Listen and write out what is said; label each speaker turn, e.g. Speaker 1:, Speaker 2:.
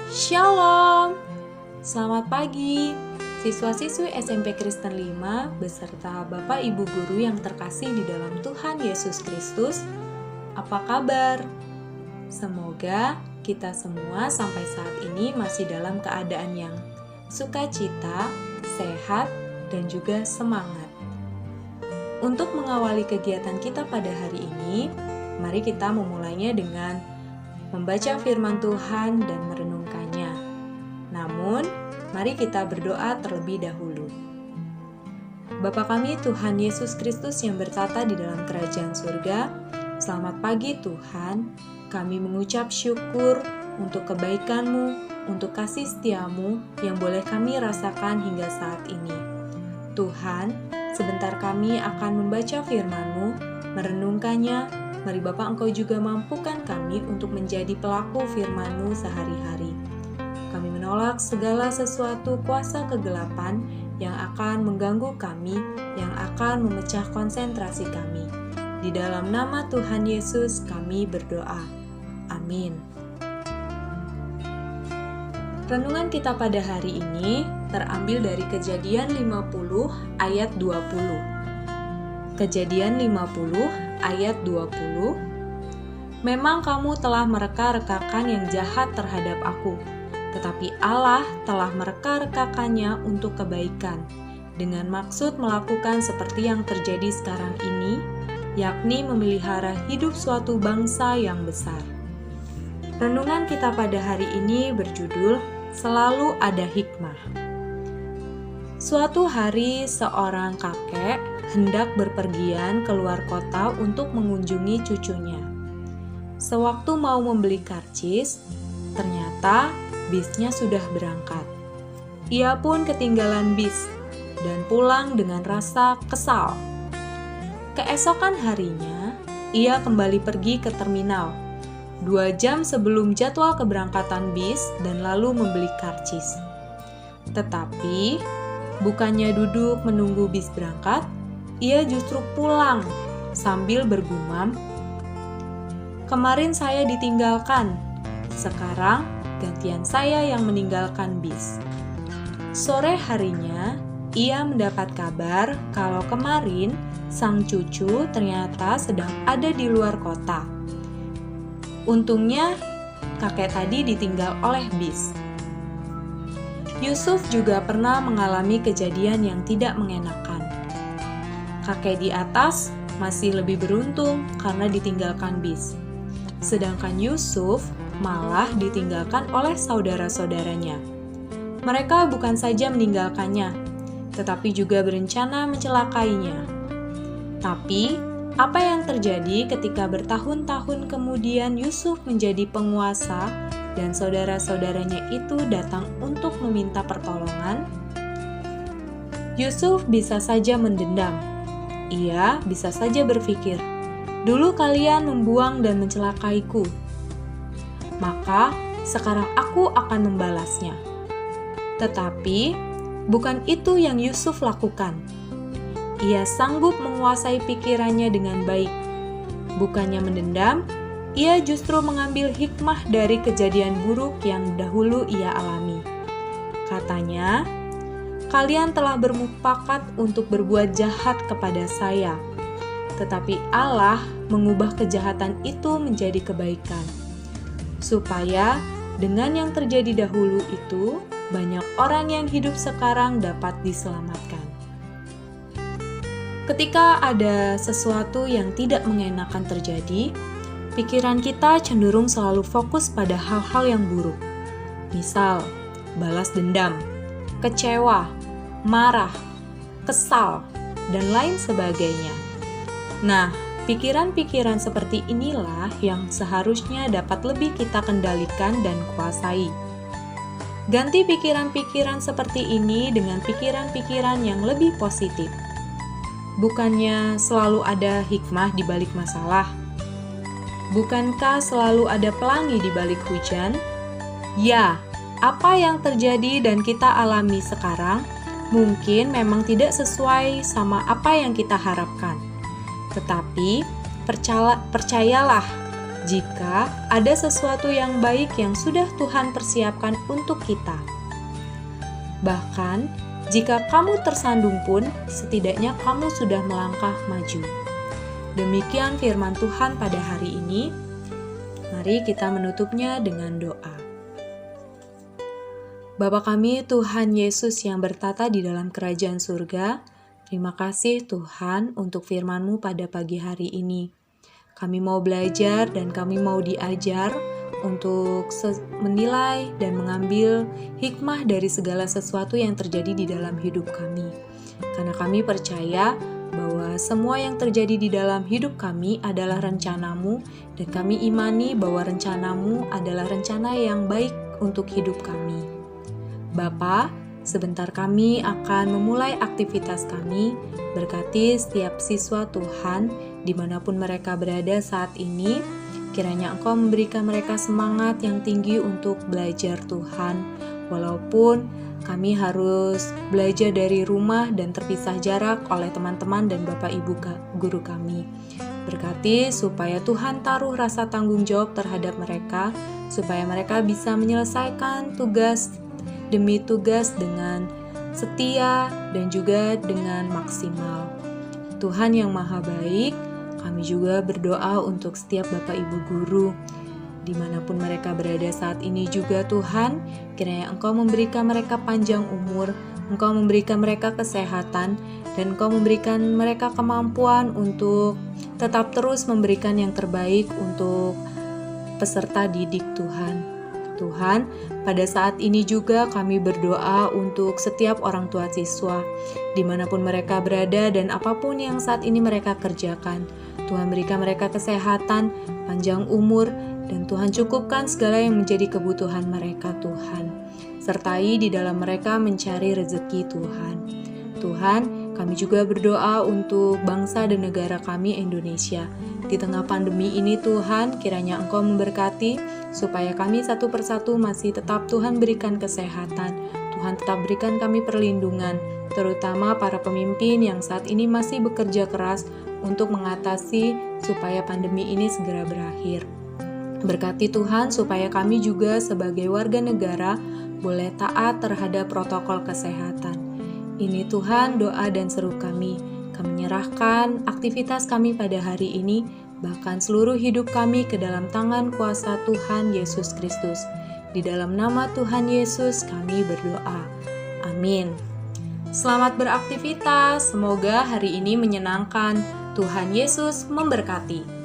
Speaker 1: Shalom, selamat pagi siswa-siswi SMP Kristen 5 beserta Bapak Ibu Guru yang terkasih di dalam Tuhan Yesus Kristus. Apa kabar? Semoga kita semua sampai saat ini masih dalam keadaan yang sukacita, sehat, dan juga semangat. Untuk mengawali kegiatan kita pada hari ini, mari kita memulainya dengan membaca firman Tuhan dan merenungkannya. Namun, mari kita berdoa terlebih dahulu. Bapa kami Tuhan Yesus Kristus yang bertata di dalam kerajaan surga, selamat pagi Tuhan. Kami mengucap syukur untuk kebaikan-Mu, untuk kasih setia-Mu yang boleh kami rasakan hingga saat ini. Tuhan, sebentar kami akan membaca firman-Mu, merenungkannya. Mari Bapa Engkau juga mampukan kami untuk menjadi pelaku firman-Mu sehari-hari. Kami menolak segala sesuatu kuasa kegelapan yang akan mengganggu kami, yang akan memecah konsentrasi kami. Di dalam nama Tuhan Yesus kami berdoa. Amin. Renungan kita pada hari ini terambil dari Kejadian 50 ayat 20. Kejadian 50 ayat 20. Memang kamu telah mereka-rekakan yang jahat terhadap aku, tetapi Allah telah mereka-rekakannya untuk kebaikan, dengan maksud melakukan seperti yang terjadi sekarang ini, yakni memelihara hidup suatu bangsa yang besar. Renungan kita pada hari ini berjudul Selalu Ada Hikmah. Suatu hari seorang kakek hendak berpergian keluar kota untuk mengunjungi cucunya. Sewaktu mau membeli karcis, ternyata bisnya sudah berangkat. Ia pun ketinggalan bis dan pulang dengan rasa kesal. Keesokan harinya, ia kembali pergi ke terminal 2 jam sebelum jadwal keberangkatan bis dan lalu membeli karcis. Tetapi, bukannya duduk menunggu bis berangkat, ia justru pulang sambil bergumam, "Kemarin saya ditinggalkan, sekarang gantian saya yang meninggalkan bis." Sore harinya, ia mendapat kabar kalau kemarin sang cucu ternyata sedang ada di luar kota. Untungnya, kakek tadi ditinggal oleh bis. Yusuf juga pernah mengalami kejadian yang tidak mengenakan. Kakek di atas masih lebih beruntung karena ditinggalkan bis. Sedangkan Yusuf malah ditinggalkan oleh saudara-saudaranya. Mereka bukan saja meninggalkannya, tetapi juga berencana mencelakainya. Tapi, apa yang terjadi ketika bertahun-tahun kemudian Yusuf menjadi penguasa dan saudara-saudaranya itu datang untuk meminta pertolongan? Yusuf bisa saja mendendam. Ia bisa saja berpikir, "Dulu kalian membuang dan mencelakaiku, maka sekarang aku akan membalasnya." Tetapi, bukan itu yang Yusuf lakukan. Ia sanggup menguasai pikirannya dengan baik. Bukannya mendendam, ia justru mengambil hikmah dari kejadian buruk yang dahulu ia alami. Katanya, "Kalian telah bermufakat untuk berbuat jahat kepada saya, tetapi Allah mengubah kejahatan itu menjadi kebaikan, supaya dengan yang terjadi dahulu itu, banyak orang yang hidup sekarang dapat diselamatkan." Ketika ada sesuatu yang tidak mengenakan terjadi, pikiran kita cenderung selalu fokus pada hal-hal yang buruk. Misal, balas dendam, kecewa, marah, kesal, dan lain sebagainya. Nah, pikiran-pikiran seperti inilah yang seharusnya dapat lebih kita kendalikan dan kuasai. Ganti pikiran-pikiran seperti ini dengan pikiran-pikiran yang lebih positif. Bukannya selalu ada hikmah di balik masalah? Bukankah selalu ada pelangi di balik hujan? Ya, apa yang terjadi dan kita alami sekarang mungkin memang tidak sesuai sama apa yang kita harapkan. Tetapi, percayalah jika ada sesuatu yang baik yang sudah Tuhan persiapkan untuk kita. Bahkan, jika kamu tersandung pun, setidaknya kamu sudah melangkah maju. Demikian firman Tuhan pada hari ini. Mari kita menutupnya dengan doa. Bapa kami, Tuhan Yesus yang bertata di dalam kerajaan surga, terima kasih Tuhan untuk firman-Mu pada pagi hari ini. Kami mau belajar dan kami mau diajar untuk menilai dan mengambil hikmah dari segala sesuatu yang terjadi di dalam hidup kami. Karena kami percaya bahwa semua yang terjadi di dalam hidup kami adalah rencana-Mu, dan kami imani bahwa rencana-Mu adalah rencana yang baik untuk hidup kami. Bapa, sebentar kami akan memulai aktivitas kami. Berkati setiap siswa Tuhan dimanapun mereka berada saat ini. Kiranya Engkau memberikan mereka semangat yang tinggi untuk belajar Tuhan. Walaupun kami harus belajar dari rumah dan terpisah jarak oleh teman-teman dan Bapak Ibu guru kami. Berkati supaya Tuhan taruh rasa tanggung jawab terhadap mereka, supaya mereka bisa menyelesaikan tugas demi tugas dengan setia dan juga dengan maksimal. Tuhan yang Maha Baik, kami juga berdoa untuk setiap Bapak Ibu guru, dimanapun mereka berada saat ini juga Tuhan, kiranya Engkau memberikan mereka panjang umur, Engkau memberikan mereka kesehatan, dan Engkau memberikan mereka kemampuan untuk tetap terus memberikan yang terbaik untuk peserta didik Tuhan. Tuhan, pada saat ini juga kami berdoa untuk setiap orang tua siswa, dimanapun mereka berada dan apapun yang saat ini mereka kerjakan. Tuhan berikan mereka kesehatan, panjang umur, dan Tuhan cukupkan segala yang menjadi kebutuhan mereka Tuhan. Sertai di dalam mereka mencari rezeki Tuhan. Tuhan, kami juga berdoa untuk bangsa dan negara kami Indonesia. Di tengah pandemi ini Tuhan, kiranya Engkau memberkati supaya kami satu persatu masih tetap Tuhan berikan kesehatan. Tuhan tetap berikan kami perlindungan, terutama para pemimpin yang saat ini masih bekerja keras untuk mengatasi supaya pandemi ini segera berakhir. Berkati Tuhan supaya kami juga sebagai warga negara boleh taat terhadap protokol kesehatan. Ini Tuhan doa dan seru kami. Kami menyerahkan aktivitas kami pada hari ini, bahkan seluruh hidup kami ke dalam tangan kuasa Tuhan Yesus Kristus. Di dalam nama Tuhan Yesus kami berdoa. Amin. Selamat beraktivitas, semoga hari ini menyenangkan. Tuhan Yesus memberkati.